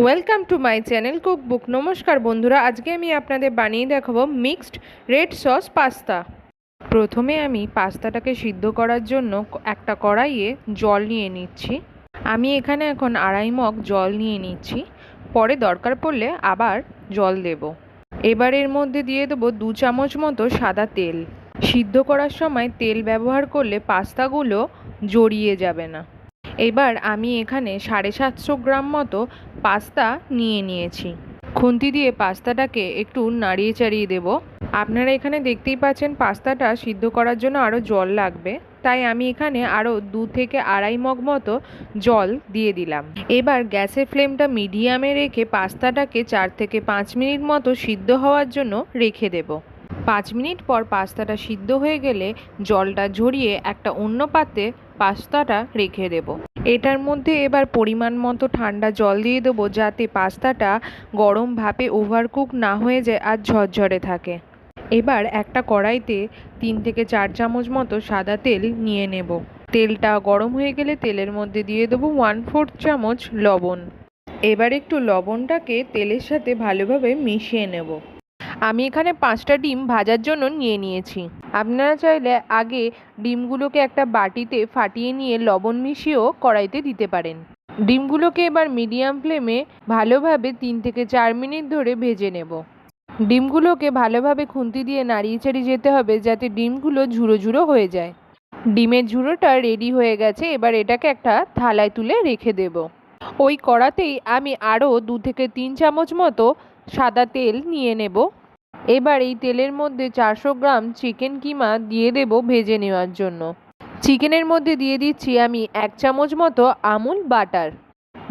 Welcome to my channel cookbook. নমস্কার বন্ধুরা, আজকে আমি আপনাদের বানিয়ে দেখাবো মিক্সড রেড সস পাস্তা। প্রথমে আমি পাস্তাটাকে সিদ্ধ করার জন্য একটা কড়াইয়ে জল নিয়ে নিচ্ছি। আমি এখানে এখন 2.5 মগ জল নিয়ে নিচ্ছি, পরে দরকার পড়লে আবার জল দেব। এবার এর মধ্যে দিয়ে দেবো 2 চামচ মতো সাদা তেল। সিদ্ধ করার সময় তেল ব্যবহার করলে পাস্তাগুলো জড়িয়ে যাবে না। এবার আমি এখানে 750 গ্রাম মতো পাস্তা নিয়ে নিয়েছি। খুন্তি দিয়ে পাস্তাটাকে একটু নাড়িয়ে চাড়িয়ে দেব। আপনারা এখানে দেখতেই পাচ্ছেন পাস্তাটা সিদ্ধ করার জন্য আরও জল লাগবে, তাই আমি এখানে আরও 2 থেকে 2.5 মগ মতো জল দিয়ে দিলাম। এবার গ্যাসের ফ্লেমটা মিডিয়ামে রেখে পাস্তাটাকে 4 থেকে 5 মিনিট মতো সিদ্ধ হওয়ার জন্য রেখে দেব। 5 মিনিট পর পাস্তাটা সিদ্ধ হয়ে গেলে জলটা ঝরিয়ে একটা অন্য পাত্রে পাস্তাটা রেখে দেব। এটার মধ্যে এবার পরিমাণ মতো ঠান্ডা জল দিয়ে দেবো, যাতে পাস্তাটা গরম ভাপে ওভারকুক না হয়ে যায় আর ঝরঝরে থাকে। এবার একটা কড়াইতে 3 থেকে 4 চামচ মতো সাদা তেল নিয়ে নেব। তেলটা গরম হয়ে গেলে তেলের মধ্যে দিয়ে দেবো 1/4 চামচ লবণ। এবার একটু লবণটাকে তেলের সাথে ভালোভাবে মিশিয়ে নেব। আমি এখানে 5টা ডিম ভাজার জন্য নিয়ে নিয়েছি। আপনারা চাইলে আগে ডিমগুলোকে একটা বাটিতে ফাটিয়ে নিয়ে লবণ মিশিয়েও কড়াইতে দিতে পারেন। ডিমগুলোকে এবার মিডিয়াম ফ্লেমে ভালোভাবে 3 থেকে 4 মিনিট ধরে ভেজে নেব। ডিমগুলোকে ভালোভাবে খুন্তি দিয়ে নাড়িয়ে চাড়িয়ে যেতে হবে, যাতে ডিমগুলো ঝুড়ো ঝুড়ো হয়ে যায়। ডিমের ঝুড়োটা রেডি হয়ে গেছে। এবার এটাকে একটা থালায় তুলে রেখে দেব। ওই কড়াতেই আমি আরও 2 থেকে 3 চামচ মতো সাদা তেল নিয়ে নেব। এবার এই তেলের মধ্যে 400 গ্রাম চিকেন কিমা দিয়ে দেব ভেজে নেওয়ার জন্য। চিকেনের মধ্যে দিয়ে দিচ্ছি আমি 1 চামচ মতো আমুল বাটার।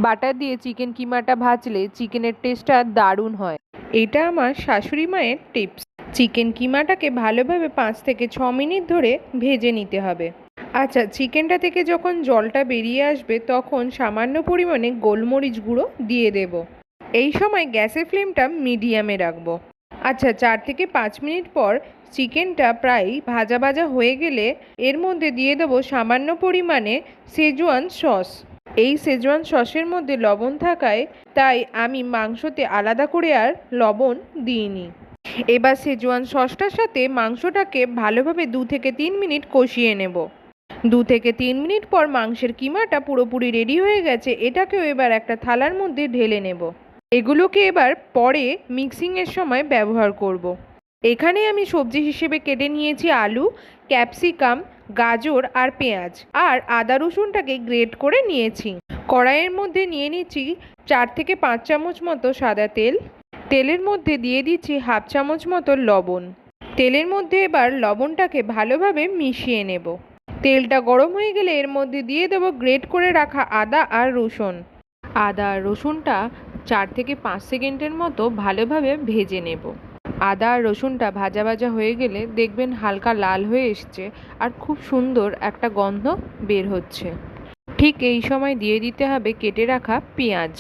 বাটার দিয়ে চিকেন কিমাটা ভাজলে চিকেনের টেস্টটা দারুণ হয়। এটা আমার শাশুড়ি মায়ের টিপস। চিকেন কিমাটাকে ভালোভাবে 5 থেকে 6 মিনিট ধরে ভেজে নিতে হবে। আচ্ছা, চিকেনটা থেকে যখন জলটা বেরিয়ে আসবে তখন সামান্য পরিমাণে গোলমরিচ গুঁড়ো দিয়ে দেব। এই সময় গ্যাসের ফ্লেমটা মিডিয়ামে রাখবো। আচ্ছা, 4 থেকে 5 মিনিট পর চিকেনটা প্রায় ভাজা ভাজা হয়ে গেলে এর মধ্যে দিয়ে দেবো সামান্য পরিমাণে শেজওয়ান সস। এই শেজওয়ান সসের মধ্যে লবণ থাকায় তাই আমি মাংসতে আলাদা করে আর লবণ দিইনি। এবার শেজওয়ান সসটার সাথে মাংসটাকে ভালোভাবে 2 থেকে 3 মিনিট কষিয়ে নেব। 2 থেকে 3 মিনিট পর মাংসের কিমাটা পুরোপুরি রেডি হয়ে গেছে। এটাকেও এবার একটা থালার মধ্যে ঢেলে নেব। এগুলোকে এবার পরে মিক্সিংয়ের সময় ব্যবহার করব। এখানে আমি সবজি হিসেবে কেটে নিয়েছি আলু, ক্যাপসিকাম, গাজর আর পেঁয়াজ, আর আদা রসুনটাকে গ্রেট করে নিয়েছি। কড়াইয়ের মধ্যে নিয়ে নিচ্ছি 4 থেকে 5 চামচ মতো সাদা তেল। তেলের মধ্যে দিয়ে দিচ্ছি 1/2 চামচ মতো লবণ। তেলের মধ্যে এবার লবণটাকে ভালোভাবে মিশিয়ে নেব। তেলটা গরম হয়ে গেলে এর মধ্যে দিয়ে দেবো গ্রেট করে রাখা আদা আর রসুন। আদা আর রসুনটা 4 থেকে 5 সেকেন্ডের মতো ভালোভাবে ভেজে নেব। আদা আর রসুনটা ভাজা ভাজা হয়ে গেলে দেখবেন হালকা লাল হয়ে এসছে আর খুব সুন্দর একটা গন্ধ বের হচ্ছে। ঠিক এই সময় দিয়ে দিতে হবে কেটে রাখা পেঁয়াজ।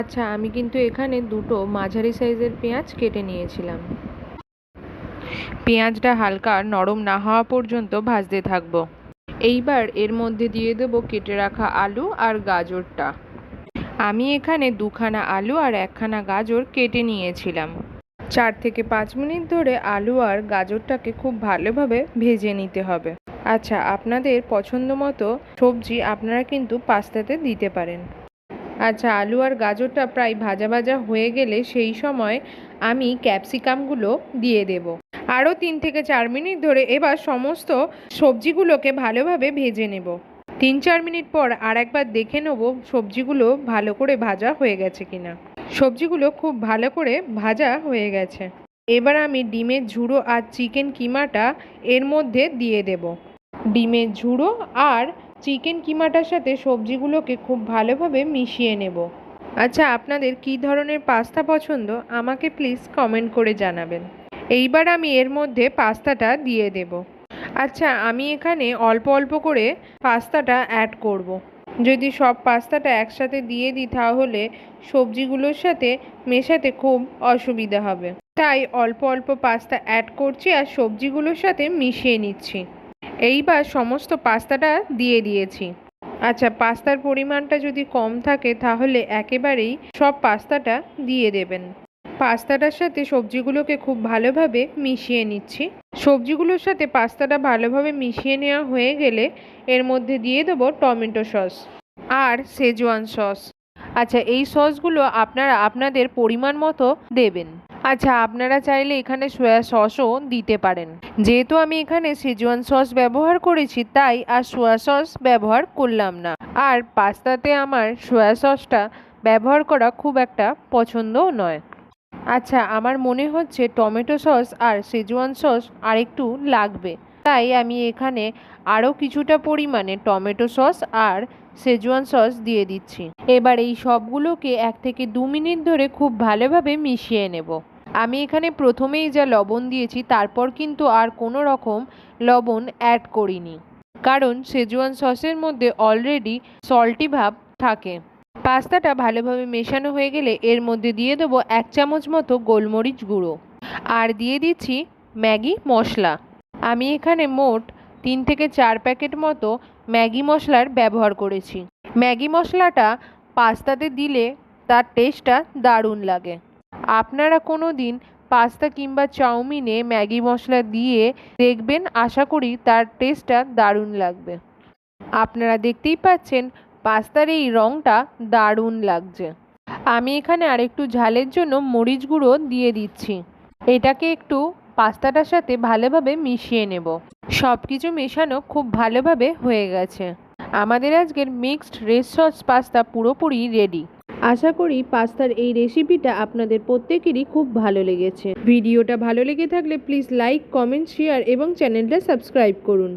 আচ্ছা, আমি কিন্তু এখানে 2টো মাঝারি সাইজের পেঁয়াজ কেটে নিয়েছিলাম। পেঁয়াজটা হালকা নরম না হওয়া পর্যন্ত ভাজতে থাকবো। এইবার এর মধ্যে দিয়ে দেবো কেটে রাখা আলু আর গাজরটা। আমি এখানে 2খানা আলু আর 1খানা গাজর কেটে নিয়েছিলাম। 4 থেকে 5 মিনিট ধরে আলু আর গাজরটাকে খুব ভালোভাবে ভেজে নিতে হবে। আচ্ছা, আপনাদের পছন্দ মতো সবজি আপনারা কিন্তু পাস্তাতে দিতে পারেন। আচ্ছা, আলু আর গাজরটা প্রায় ভাজা ভাজা হয়ে গেলে সেই সময় আমি ক্যাপসিকামগুলো দিয়ে দেব। আরও 3 থেকে 4 মিনিট ধরে এবার সমস্ত সবজিগুলোকে ভালোভাবে ভেজে নেব। 3-4 মিনিট পর আর একবার দেখে নেব সবজিগুলো ভালো করে ভাজা হয়ে গেছে কিনা। সবজিগুলো খুব ভালো করে ভাজা হয়ে গেছে। এবার আমি ডিমের ঝুড়ো আর চিকেন কিমাটা এর মধ্যে দিয়ে দেব। ডিমের ঝুড়ো আর চিকেন কিমাটার সাথে সবজিগুলোকে খুব ভালোভাবে মিশিয়ে নেব। আচ্ছা, আপনাদের কী ধরনের পাস্তা পছন্দ আমাকে প্লিজ কমেন্ট করে জানাবেন। এইবার আমি এর মধ্যে পাস্তাটা দিয়ে দেব। আচ্ছা, আমি এখানে অল্প অল্প করে পাস্তাটা অ্যাড করব। যদি সব পাস্তাটা একসাথে দিয়ে দিই তাহলে সবজিগুলোর সাথে মেশাতে খুব অসুবিধা হবে, তাই অল্প অল্প পাস্তা অ্যাড করছি আর সবজিগুলোর সাথে মিশিয়ে নিচ্ছি। এইবার সমস্ত পাস্তাটা দিয়ে দিয়েছি। আচ্ছা, পাস্তার পরিমাণটা যদি কম থাকে তাহলে একেবারেই সব পাস্তাটা দিয়ে দেবেন। পাস্তাটার সাথে সবজিগুলোকে খুব ভালোভাবে মিশিয়ে নিচ্ছি। সবজিগুলোর সাথে পাস্তাটা ভালোভাবে মিশিয়ে নেওয়া হয়ে গেলে এর মধ্যে দিয়ে দেবো টমেটো সস আর শেজওয়ান সস। আচ্ছা, এই সসগুলো আপনারা আপনাদের পরিমাণ মতো দেবেন। আচ্ছা, আপনারা চাইলে এখানে সয়া সসও দিতে পারেন। যেহেতু আমি এখানে শেজওয়ান সস ব্যবহার করেছি তাই আর সয়া সস ব্যবহার করলাম না। আর পাস্তাতে আমার সয়া সসটা ব্যবহার করা খুব একটা পছন্দও নয়। আচ্ছা, আমার মনে হচ্ছে টমেটো সস আর শেজওয়ান সস আরেকটু লাগবে, তাই আমি এখানে আরও কিছুটা পরিমাণে টমেটো সস আর শেজওয়ান সস দিয়ে দিচ্ছি। এবার এই সবগুলোকে 1 থেকে 2 মিনিট ধরে খুব ভালোভাবে মিশিয়ে নেব। আমি এখানে প্রথমেই যা লবণ দিয়েছি তারপর কিন্তু আর কোনো রকম লবণ অ্যাড করিনি, কারণ শেজওয়ান সসের মধ্যে অলরেডি সল্টি ভাব থাকে। পাস্তাটা ভালোভাবে মেশানো হয়ে গেলে এর মধ্যে দিয়ে দেবো 1 চামচ মতো গোলমরিচ গুঁড়ো আর দিয়ে দিচ্ছি ম্যাগি মশলা। আমি এখানে মোট 3 থেকে 4 প্যাকেট মতো ম্যাগি মশলার ব্যবহার করেছি। ম্যাগি মশলাটা পাস্তাতে দিলে তার টেস্টটা দারুণ লাগে। আপনারা কোনো দিন পাস্তা কিংবা চাউমিনে ম্যাগি মশলা দিয়ে দেখবেন, আশা করি তার টেস্টটা দারুণ লাগবে। আপনারা দেখতেই পাচ্ছেন পাস্তার এই রঙটা দারুণ লাগছে। আমি এখানে আরেকটু ঝালের জন্য মরিচ গুঁড়ো দিয়ে দিচ্ছি। এটাকে একটু পাস্তাটার সাথে ভালোভাবে মিশিয়ে নেব। সব কিছু মেশানো খুব ভালোভাবে হয়ে গেছে। আমাদের আজকের মিক্সড রেড সস পাস্তা পুরোপুরি রেডি। আশা করি পাস্তার এই রেসিপিটা আপনাদের প্রত্যেকেরই খুব ভালো লেগেছে। ভিডিওটা ভালো লেগে থাকলে প্লিজ লাইক, কমেন্ট, শেয়ার এবং চ্যানেলটা সাবস্ক্রাইব করুন।